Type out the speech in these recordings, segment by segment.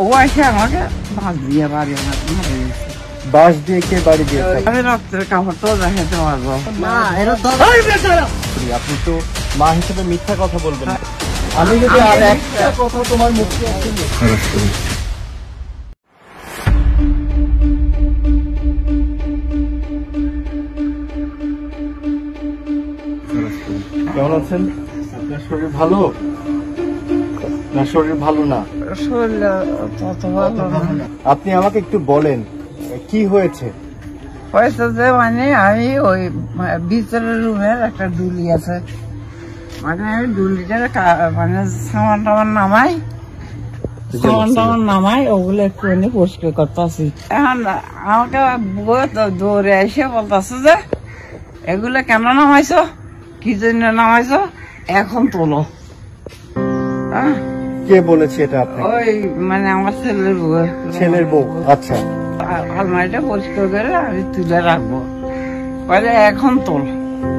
ও এসে আমাকে বাঁশ দিয়ে বাড়ি মারে দিয়েছে। বাঁশ দিয়ে কে বাড়ি দিয়েছে? আমি রক্তের কাপড়টাও দেখাতে পারবো না। আপনি তো মা হিসেবে মিথ্যা কথা বলবেন না। আমি যদি আর একটা কথা তোমার মুখে আসেনি। কেমন আছেন? আপনার শরীর ভালো না? শরীর ভালো না? শরীর তত ভালো না। আপনি আমাকে একটু বলেন কি হয়েছে? হয়েছে যে মানে আমি ওই ভিতরের রুমের একটা ডুলি আছে, মানে আমি ডুলিটার মানে সামান টামান নামাই ওগুলো একটুখানি পরিষ্কার করতেছি। এখন আমাকে দৌড়ে এসে বলতেছে যে এগুলো কেন নামাইছো, কি জন্য নামাইছো, এখন তোলো। হ্যাঁ, কে বলেছে এটা? আপনি? ওই মানে আমার ছেলের বউ। ছেলের বউ? আচ্ছা, আলমারিটা পরিষ্কার করে আমি তুলে রাখবো, বলে এখন তোল।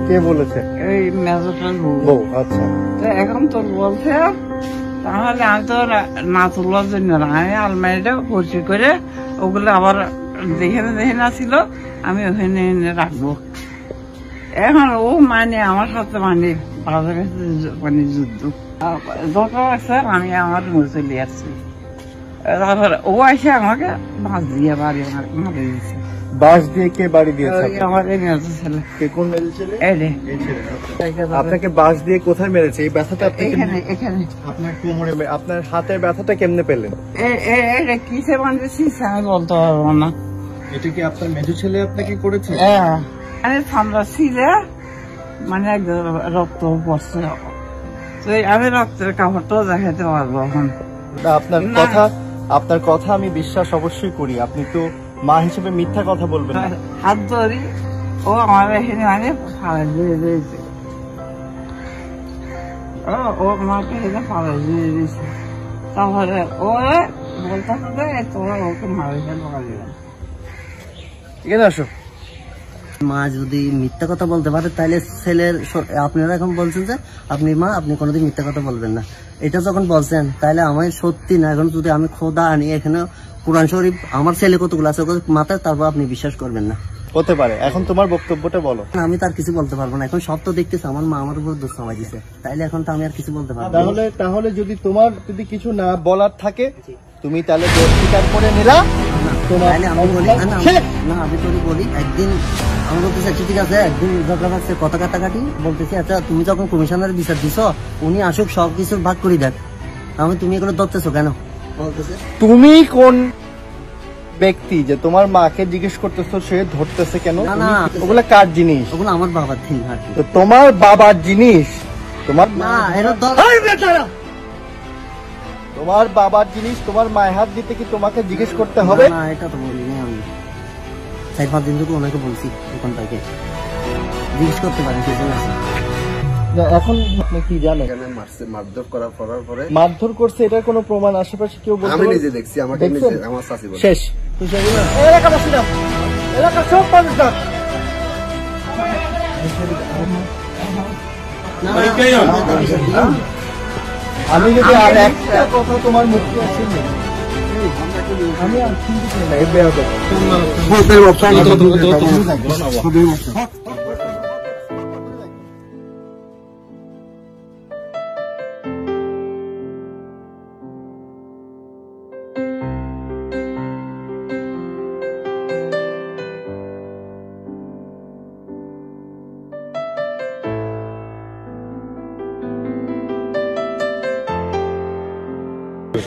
কে বলেছে? ওই মেজোটার বউ। আচ্ছা, তো এখন তোল বলছে, তাহলে আমি তো না তোলার জন্য না, আমি আলমারিটা পরিষ্কার করে ওগুলো আবার দেখে না ছিল আমি ওখানে এনে রাখবো। এখন ও মানে আমার সাথে মানে বাজার মানে যুদ্ধ দরকার আছে, আমি আমার রুমে চলে আসছি। তারপরে ও এসে আমাকে বাঁশ দিয়ে বাড়ি মারে দিয়েছে। বাঁশ দিয়ে কে বাড়ি দিয়েছে? আমার এই মেজো ছেলে। কে? কোন মেজো ছেলে? এই রে, আপনাকে বাঁশ দিয়ে কোথায় মেরেছে? এই ব্যথাটা আপনি এখানে এখানে আপনার কোমরে, আপনার হাতের ব্যথাটা কেমনে পেলেন? এটা কিসে বানিয়েছি আমি বলতে পারবো না। এটা কি আপনার মেজো ছেলে আপনাকে করেছে? মানে ঠান্ডা ছিল, মানে একদম রক্ত পড়ছে, তো আমি রক্তের কাপড়টাও দেখাতে পারবো এখন। আপনার কথা আমি বিশ্বাস অবশ্যই করি। আপনি তো মা হিসেবে মিথ্যা কথা বলবেন না। হাত ধরি ও আমার এখানে মানে ফাড়া দিয়ে দিয়েছে, ও আমাকে এখানে ফাড়া দিয়ে দিয়েছে। তারপরে ও বলতে তোরা ওকে মারে ফেলবো। ঠিক আছে, আসো। মা যদি মিথ্যা কথা বলতে পারে তাহলে ছেলের, আপনারা এখন বলছেন যে আপনি মা, আপনি কোনোদিন মিথ্যা কথা বলবেন না, এটা যখন বলছেন তাহলে আমার সত্যি না, এখন যদি আমি খোদা আনি এখানে কোরআন শরীফ আমার ছেলে কতগুলো আছে মাথায়, তারপর আপনি বিশ্বাস করবেন না। হতে পারে। এখন তোমার বক্তব্যটা বলো। আমি তার কিছু বলতে পারবো না, এখন সব তো দেখতেছে আমার মা আমার উপর দোষ নামাই দিছে, তাইলে এখন তো আমি আর কিছু বলতে পারবো না। তাহলে যদি তোমার কিছু না বলার থাকে, তুমি তাহলে দোষ স্বীকার করে নিলা। তাহলে আমি বলি না, আমি তোর বলি একদিন আমি বলতেছি আচ্ছা ঠিক আছে, একদিন ঝগড়া লাগছে, কথা কাটাকাটি, বলতেছি আচ্ছা তুমি যখন কমিশনার বিচার দিছ উনি আসুক সব কিছুর ভাগ করে দেখ, তুমি এগুলো ধরতেছো কেন? বলতেছে তুমি কোন ব্যক্তি যে তোমার মাকে জিজ্ঞেস করতেছো সে ধরতেছে কেন? না, ওগুলা কার জিনিস? ওগুলো আমার বাবার দিন আর কি। তো তোমার বাবার জিনিস, তোমার তোমার বাবার জিনিস তোমার মায়ের হাত দিতে কি তোমাকে জিজ্ঞেস করতে হবে? না, এটা তো বলিনি আমি, 4-5 দিন থেকে ওনাকে বলছি, ওখান থেকে জিজ্ঞেস করতে পারেন কিছু আছে। এখন আপনি কি জানেন? মারধর করার পরে মারধর করছে এটার কোনো প্রমাণ আশেপাশে কেউ বলতে আমি পারে? নিজে দেখছি, আমাকে নিজে আমার চাচি বলে। শেষ। এলাকাবাসী দাও, এলাকার সব মানুষ দাও। আমি যদি আর একটা কথা তোমার মুখে আসেনি, আমি আর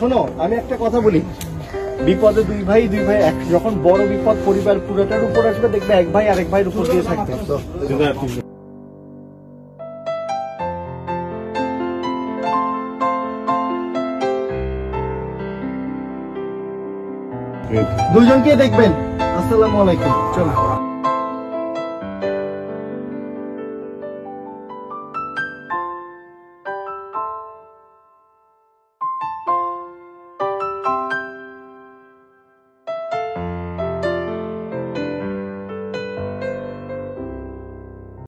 শোনো, আমি একটা কথা বলি, বিপদে দুই ভাই যখন বড় বিপদ পরিবার পুরোটার উপর আসবে, দেখবে এক ভাই আরেক ভাইয়ের উপর দিয়ে থাকবে। দুইজনকে দেখবেন। আসসালামু আলাইকুম। চলো।